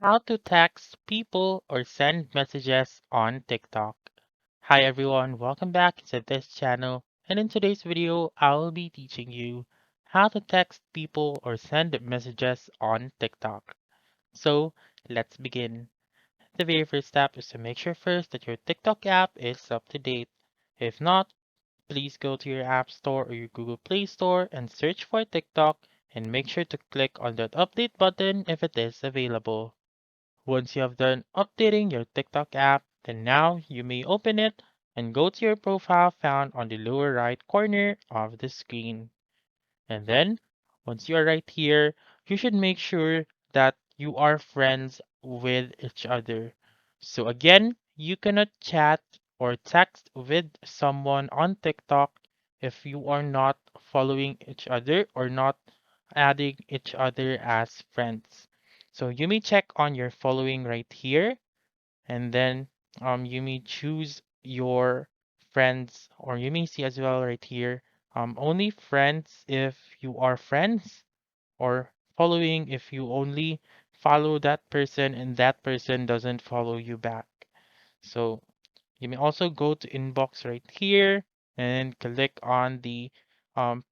How to text people or send messages on TikTok. Hi everyone, welcome back to this channel, and in today's video I'll be teaching you how to text people or send messages on TikTok. So let's begin. The very first step is to make sure first that your TikTok app is up to date. If not, please go to your App Store or your Google Play Store and search for TikTok and make sure to click on that update button if it is available. Once you have done updating your TikTok app, then now you may open it and go to your profile found on the lower right corner of the screen. And then, once you are right here, you should make sure that you are friends with each other. So again, you cannot chat or text with someone on TikTok if you are not following each other or not adding each other as friends. So you may check on your following right here, and then you may choose your friends, or you may see as well right here, only friends if you are friends, or following if you only follow that person and that person doesn't follow you back. So you may also go to inbox right here and click on the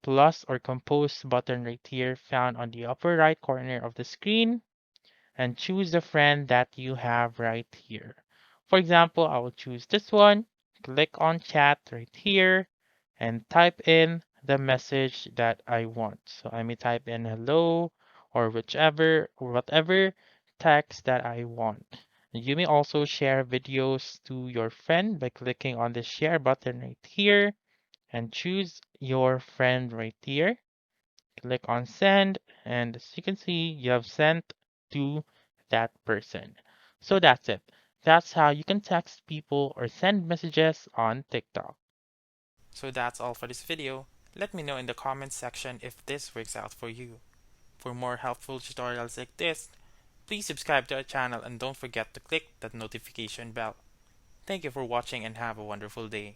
plus or compose button right here found on the upper right corner of the screen and choose the friend that you have right here. For example, I will choose this one, click on chat right here, and type in the message that I want. So I may type in hello or whichever or whatever text that I want. You may also share videos to your friend by clicking on the share button right here and choose your friend right here. Click on send, and as you can see, you have sent to that person. So that's it. That's how you can text people or send messages on TikTok. So that's all for this video. Let me know in the comments section if this works out for you. For more helpful tutorials like this, please subscribe to our channel and don't forget to click that notification bell. Thank you for watching and have a wonderful day.